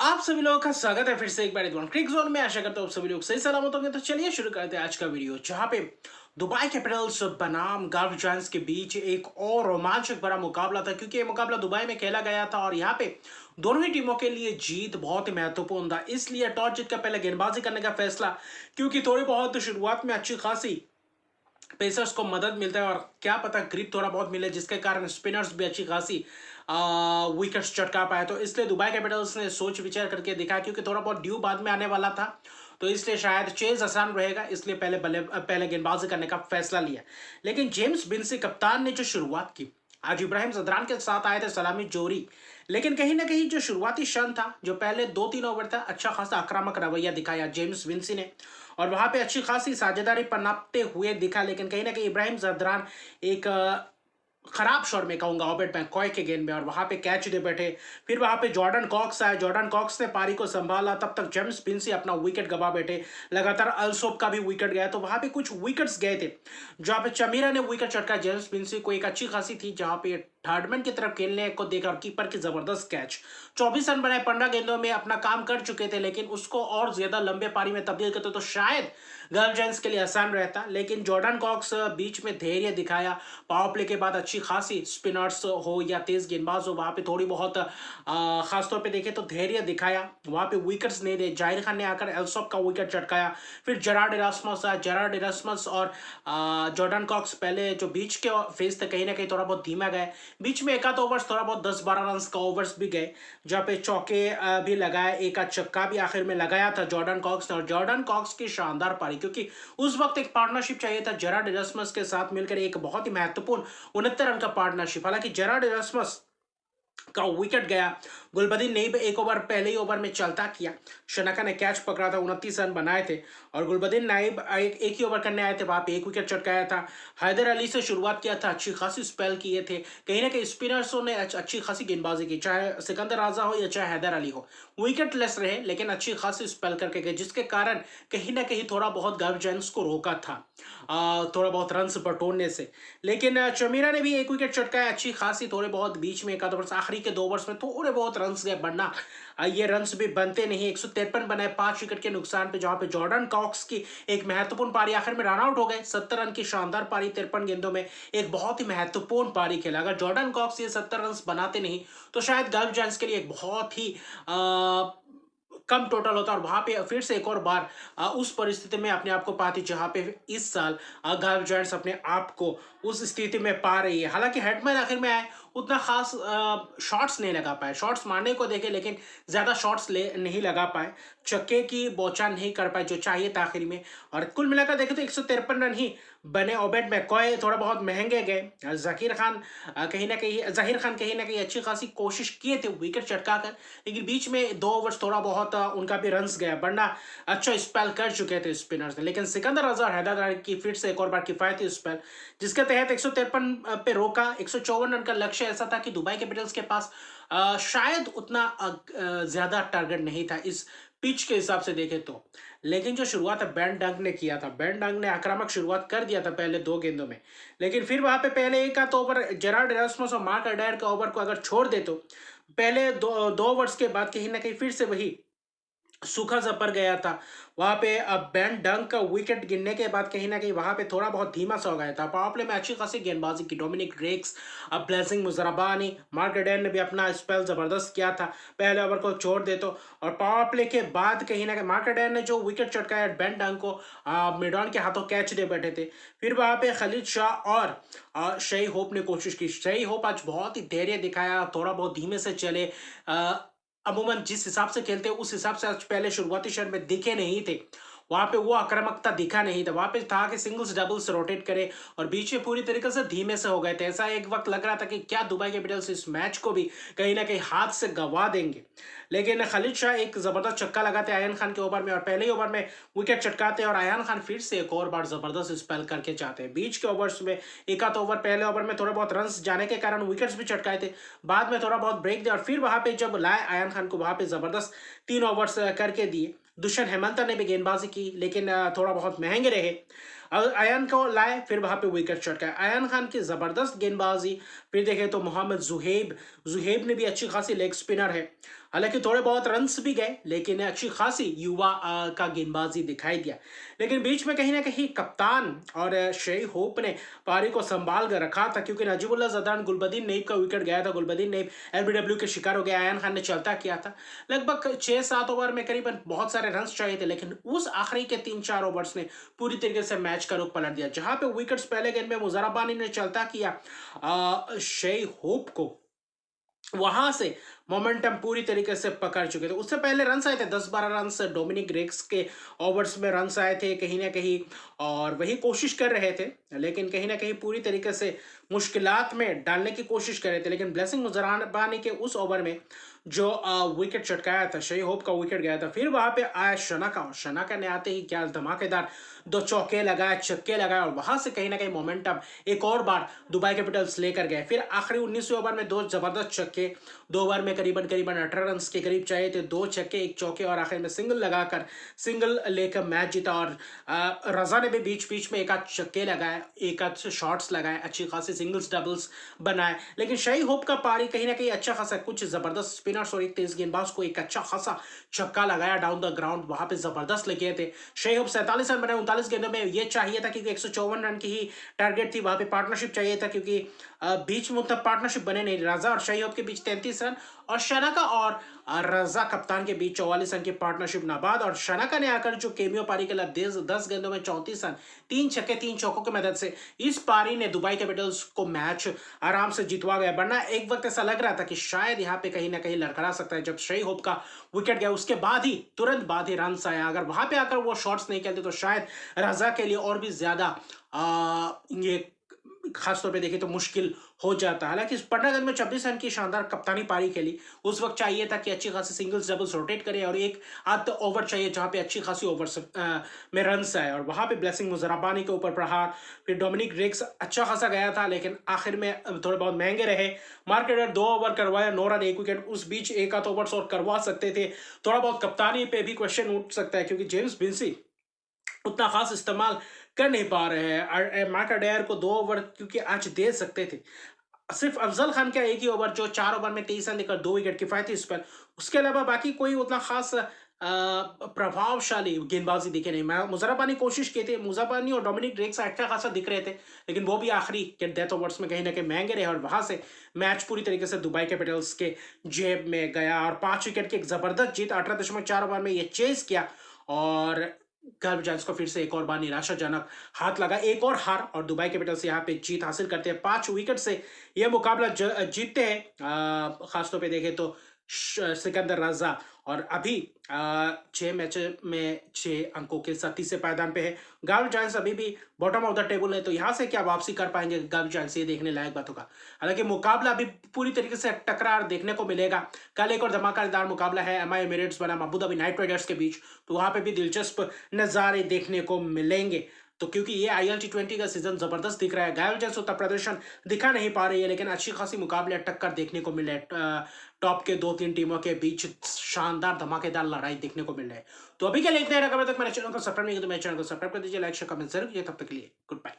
आप सभी लोगों का स्वागत है फिर से एक बार क्रिक जोन में। आशा करता हूँ आप सभी लोग सही सलामत होंगे। तो चलिए शुरू करते हैं आज का वीडियो, जहां पे दुबई कैपिटल्स बनाम गल्फ जायंट्स के बीच एक और रोमांचक भरा मुकाबला था, क्योंकि ये मुकाबला दुबई में खेला गया था और यहाँ पे दोनों ही टीमों के लिए जीत बहुत ही महत्वपूर्ण था। इसलिए टॉस जीतकर पहले गेंदबाजी करने का फैसला, क्योंकि थोड़ी बहुत शुरुआत में अच्छी खासी पेसर्स को मदद मिलता है और क्या पता ग्रिप थोड़ा बहुत मिले, जिसके कारण स्पिनर्स भी अच्छी खासी विकेट्स चटका पाए। तो इसलिए दुबई कैपिटल्स ने सोच विचार करके देखा, क्योंकि थोड़ा बहुत ड्यू बाद में आने वाला था, तो इसलिए शायद चेज आसान रहेगा, इसलिए पहले गेंदबाजी करने का फैसला लिया। लेकिन जेम्स बिन्सी कप्तान ने जो शुरुआत की, आज इब्राहिम जदरान के साथ आए थे सलामी जोरी, लेकिन कहीं ना कहीं जो शुरुआती क्षण था, जो पहले 2-3 ओवर था, अच्छा खासा आक्रामक रवैया दिखाया जेम्स विंसी ने और वहां पे अच्छी खासी साझेदारी पनापते हुए दिखा। लेकिन कहीं ना कहीं इब्राहिम जदरान एक खराब शॉट में कहूंगा ऑबर्ट मैककॉय के गेंद में, और वहां पे कैच दे बैठे। फिर वहां पे जॉर्डन कॉक्स आए, जॉर्डन कॉक्स ने पारी को संभाला, तब तक जेम्स बिन्सी अपना विकेट गवा बैठे। लगातार अल्सोप का भी विकेट गया, तो वहां पे कुछ विकेट्स गए थे। जहां पे चमीरा ने विकेट चटका जेम्स बिन्सी को, एक अच्छी खासी थी, जहां पे थर्डमैन की तरफ खेलने को देखा, कीपर की जबरदस्त कैच। 24 रन बनाए 15 गेंदों में, अपना काम कर चुके थे, लेकिन उसको और ज्यादा लंबे पारी में तब्दील करते तो शायद गल्फ जायंट्स के लिए आसान रहता। लेकिन जॉर्डन कॉक्स बीच में धैर्य दिखाया। पावर प्ले के बाद अच्छी खासी स्पिनर्स हो या तेज गेंदबाज हो, वहां पे थोड़ी बहुत खासतौर पे देखे तो धैर्य दिखाया, वहां पे विकेट्स नहीं दे। जाहिर खान ने आकर एल्सॉप का विकेट चटकाया। फिर जेरार्ड इरास्मस आया, जेरार्ड इरास्मस और जॉर्डन कॉक्स पहले जो बीच के फेज थे, कहीं ना कहीं थोड़ा बहुत धीमा गए। बीच में एक आध ओवर्स थोड़ा बहुत 10-12 रन का ओवर्स भी गए, जहाँ पे चौके भी लगाए, एक आध छक्का भी आखिर में लगाया था जॉर्डन कॉक्स ने। और जॉर्डन कॉक्स की शानदार पारी, क्योंकि उस वक्त एक पार्टनरशिप चाहिए था जेरार्ड इरास्मस के साथ मिलकर, एक बहुत ही महत्वपूर्ण 69 रन का पार्टनरशिप। हालांकि जेरार्ड इरास्मस का विकेट गया, गुलबदीन ने भी एक ओवर पहले ही ओवर में चलता किया, शनाका ने कैच पकड़ा था, 29 रन बनाए थे। और गुलबदीन नाइब एक ही ओवर करने आए थे, वहां पे एक विकेट चटकाया था। हैदर अली से शुरुआत किया था, अच्छी खासी स्पेल किए थे। कहीं ना कहीं स्पिनर्सों ने अच्छी खासी गेंदबाजी की, चाहे सिकंदर राजा हो या चाहे हैदर अली हो, विकेट लेस रहे लेकिन अच्छी खासी स्पेल करके गए, जिसके कारण कहीं ना कहीं थोड़ा बहुत गल्फ जायंट्स को रोका था थोड़ा बहुत रन बटोरने से। लेकिन चमीरा ने भी एक विकेट चटकाया, अच्छी खासी थोड़े बहुत बीच में एक आध ओवर, आखिरी के 2 ओवर्स में थोड़े बहुत रन गए, वरना ये रन भी बनते नहीं। 153 बनाए 5 विकेट के नुकसान पे, जहां पे जॉर्डन कॉक्स की एक महत्वपूर्ण पारी, आखिर में रन आउट हो गए। 70 रन की शानदार पारी 53 गेंदों में, एक बहुत ही महत्वपूर्ण पारी खेला। अगर जॉर्डन कॉक्स ये 70 रन बनाते नहीं, तो शायद गल्फ जायंट्स के लिए एक बहुत ही कम टोटल होता, और वहां पे फिर से एक और बार उस परिस्थिति में अपने आप को पाती, जहां पे इस साल गल्फ जायंट्स अपने आप को उस स्थिति में पा रही है। हालांकि हेडमैन आखिर में आए, उतना खास शॉट्स नहीं लगा पाए, शॉट्स मारने को देखे लेकिन ज्यादा शॉट्स ले नहीं लगा पाए, चक्के की बौछार नहीं कर पाए जो चाहिए था आखिरी में। और कुल मिलाकर देखे तो 153 रन ही बने। ओबेड मैककॉय थोड़ा बहुत महंगे गए। जकीर खान कहीं ना कहीं जाहिर खान कहीं ना कहीं अच्छी खासी कोशिश किए थे विकेट चटका कर, लेकिन बीच में 2 ओवर्स थोड़ा बहुत उनका भी रन गया, वरना अच्छा स्पेल कर चुके थे स्पिनर्स ने। लेकिन सिकंदर अजहर हैदर की फिर से एक और बार किफायती स्पेल, जिसके तहत 153 पे रोका। 154 रन का लक्ष्य ऐसा था कि दुबई कैपिटल्स के पास शायद उतना ज्यादा टारगेट नहीं था इस पिच के हिसाब से देखे तो। लेकिन जो शुरुआत है बेन डंक ने किया था, बेन डंक ने आक्रामक शुरुआत कर दिया था पहले 2 गेंदों में, लेकिन फिर वहां पे पहले एक आध ओवर जेरार्ड इरास्मस और मार्क अडायर का ओवर को अगर छोड़ दे, तो पहले दो ओवर्स के बाद कहीं ना कहीं फिर से वही सूखा सा पड़ गया था। वहां पे अब बेन डंक का विकेट गिरने के बाद कहीं ना कहीं वहां पे थोड़ा बहुत धीमा सा हो गया था। पावर प्ले में अच्छी खासी गेंदबाजी की डोमिनिक ड्रेक्स, अब ब्लेसिंग मुजराबानी, मार्क एडेन ने भी अपना स्पेल जबरदस्त किया था, पहले ओवर को छोड़ दे तो। और पावर प्ले के बाद कहीं ना कहीं मार्क एडेन ने जो विकेट चटकाया बेन डंक को, मिडॉन के हाथों कैच दे बैठे थे। फिर वहां पे खलीद शाह और शही होप ने कोशिश की। शही होप आज बहुत ही धैर्य दिखाया, थोड़ा बहुत धीमे से चले। अमूमन जिस हिसाब से खेलते हैं उस हिसाब से आज पहले शुरुआती क्षण में दिखे नहीं थे, वहां पे वो आक्रामकता दिखा नहीं था। वहां पे था कि सिंगल्स डबल्स रोटेट करे, और बीच में पूरी तरीके से धीमे से हो गए थे। ऐसा एक वक्त लग रहा था कि क्या दुबई कैपिटल्स इस मैच को भी कहीं ना कहीं हाथ से गंवा देंगे। लेकिन खालिद शाह एक जबरदस्त छक्का लगाते आयन खान के ओवर में, और पहले ही ओवर में विकेट चटकाते, और आयन खान फिर से एक और बार जबरदस्त स्पेल करके चाहते हैं। बीच के ओवर्स में एक आध ओवर, पहले ओवर में थोड़े बहुत रन जाने के कारण विकेट्स भी चटकाए थे, बाद में थोड़ा बहुत ब्रेक दिया, और फिर वहां पे जब लाए आयन खान को, वहां पे जबरदस्त 3 ओवर्स करके दिए। दुष्यंत हेमंत ने भी गेंदबाजी की, लेकिन थोड़ा बहुत महंगे रहे। अयान को लाए, फिर वहां पे विकेट चटकाए। अयान खान की जबरदस्त गेंदबाजी। फिर देखें तो मोहम्मद जुहेब, जुहेब ने भी अच्छी खासी लेग स्पिनर है, हालांकि थोड़े बहुत रन्स भी गए, लेकिन अच्छी खासी युवा का गेंदबाजी दिखाई दिया। लेकिन बीच में कहीं ना कहीं कप्तान और शेई होप ने पारी को संभाल कर रखा था, क्योंकि नजीबुल्लाह जदान, गुलबदीन नईब का विकेट गया था। गुलबदीन नईब एलबीडब्ल्यू के शिकार हो गया। अयान खान ने चलता किया था लगभग 6-7 ओवर में, करीबन बहुत सारे रन चाहिए थे, लेकिन उस आखिरी के 3-4 ओवर्स ने पूरी तरीके से मैच का रुख पलट दिया। जहां पे विकेट्स पहले गेंद में मुजरबानी ने चलता किया शेई होप को, वहां से मोमेंटम पूरी तरीके से पकड़ चुके थे। उससे पहले रन आए थे 10-12 रन डोमिनिक रेक्स के ओवर्स में रन आए थे कहीं ना कहीं, और वही कोशिश कर रहे थे, लेकिन कहीं ना कहीं पूरी तरीके से मुश्किलात में डालने की कोशिश कर रहे थे। लेकिन ब्लेसिंग मुजराबानी के उस ओवर में जो विकेट चटकाया था, शेई होप का विकेट गया था। फिर वहां पे आया शनाका, और शनाका ने आते ही क्या धमाकेदार 2 चौके लगाए, छक्के लगाए, और वहां से कहीं ना कहीं मोमेंटम एक और बार दुबई कैपिटल्स लेकर गए। फिर आखिरी 19वें ओवर में 2 जबरदस्त छक्के, 2 ओवर में करीबन 18 रन के करीब चाहिए थे, 2 छक्के 1 चौके, और आखिर में सिंगल लेकर मैच जीता। और रजा ने भी बीच बीच में एक आध छक्के लगाए, एक आध शॉट्स लगाए, अच्छी खासी सिंगल्स डबल्स बनाए। लेकिन शेई होप का पारी कहीं ना कहीं अच्छा खासा, कुछ जबरदस्त स्पिनर्स और एक तेज गेंदबाज को एक अच्छा खासा छक्का लगाया डाउन द ग्राउंड, वहां पे जबरदस्त लगे थे। शेई होप 47 रन बनाए 39 गेंदों में, ये चाहिए था क्योंकि 154 रन की ही टारगेट थी। वहां पे पार्टनरशिप चाहिए था, क्योंकि बीच में उतना पार्टनरशिप बने नहीं। रजा और शेई होप के बीच 33 रन, और शनाका और रजा कप्तान के बीच 44 रन की पार्टनरशिप नाबाद। और शनाका ने आकर जो केमियो पारी के लिए 10 गेंदों में 34 रन, 3 छक्के 3 चौकों की मदद से इस पारी ने दुबई कैपिटल्स को मैच आराम से जितवा गया। वरना एक वक्त ऐसा लग रहा था कि शायद यहाँ पे कहीं ना कहीं लड़खड़ा सकता है। जब शेई होप का विकेट गया उसके बाद ही, तुरंत बाद ही रन आया, अगर वहां पे आकर वो शॉट्स नहीं खेलते तो शायद रजा के लिए और भी ज्यादा ये खासतौर पे देखें तो मुश्किल हो जाता। हालांकि 15 गेंद में 26 रन की शानदार कप्तानी पारी खेली। उस वक्त चाहिए था कि अच्छी खासी सिंगल्स डबल्स रोटेट करे, और एक आध ओवर चाहिए जहां पे अच्छी खासी ओवर्स में रन आए, और वहां पे ब्लेसिंग मुजराबानी के ऊपर प्रहार। फिर डोमिनिक रेक्स अच्छा खासा गया था, लेकिन आखिर में थोड़े बहुत महंगे रहे। मार्केटर 2 ओवर करवाया, 9 रन 1 विकेट, उस बीच एक आध ओवर्स और करवा सकते थे। थोड़ा बहुत कप्तानी पे भी क्वेश्चन उठ सकता है, क्योंकि जेम्स विंसी उतना खास इस्तेमाल कर नहीं पा रहे हैं। मार्क अडेयर को 2 ओवर क्योंकि आज दे सकते थे। सिर्फ अफजल खान का एक ही ओवर, जो 4 ओवर में 23 रन देकर 2 विकेट किफायती इस पर। उसके अलावा बाकी कोई उतना खास प्रभावशाली गेंदबाजी दिखे नहीं। मुजराबानी कोशिश की थी, मुजराबानी और डोमिनिक रेक्स अच्छा खासा दिख रहे थे, लेकिन वो भी आखिरी के डेथ ओवर्स में कहीं ना कहीं महंगे रहे, और वहां से मैच पूरी तरीके से दुबई कैपिटल्स के जेब में गया। और 5 विकेट की एक जबरदस्त जीत 18.4 ओवर में ये चेज किया, और गर्भ जायंट्स को फिर से एक और बार निराशाजनक हाथ लगा। एक और हार, और दुबई कैपिटल्स यहाँ पे जीत हासिल करते हैं। 5 विकेट से यह मुकाबला जीतते हैं। खासतौर पे देखें तो सिकंदर रजा, और अभी 6 मैच में 6 अंकों के साथ तीसरे पायदान पे है। गर्भ जायंट्स अभी भी बॉटम ऑफ द टेबल है, तो यहाँ से क्या वापसी कर पाएंगे गर्भ जायंट्स, ये देखने लायक बात होगा। हालांकि मुकाबला अभी पूरी तरीके से टकरार देखने को मिलेगा। कल एक और धमाकेदार मुकाबला है एमआई एमिरेट्स बनाम अबू धाबी नाइट राइडर्स के बीच, तो वहां पे भी दिलचस्प नजारे देखने को मिलेंगे। तो क्योंकि ये आईएल टी20 का सीजन जबरदस्त दिख रहा है, गर्भ जायंट्स उतना प्रदर्शन दिखा नहीं पा रही है, लेकिन अच्छी खासी मुकाबले टक्कर देखने को मिले। टॉप के 2-3 टीमों के बीच शानदार धमाकेदार लड़ाई देखने को मिल रहा है। तो अभी क्या लेते हैं, अगर तक मेरे चैनल को सब्सक्राइब नहीं किया तो मेरे चैनल को सब्सक्राइब कर दीजिए, लाइक शेयर कमेंट जरूर कीजिए। तब तक के लिए गुड बाय।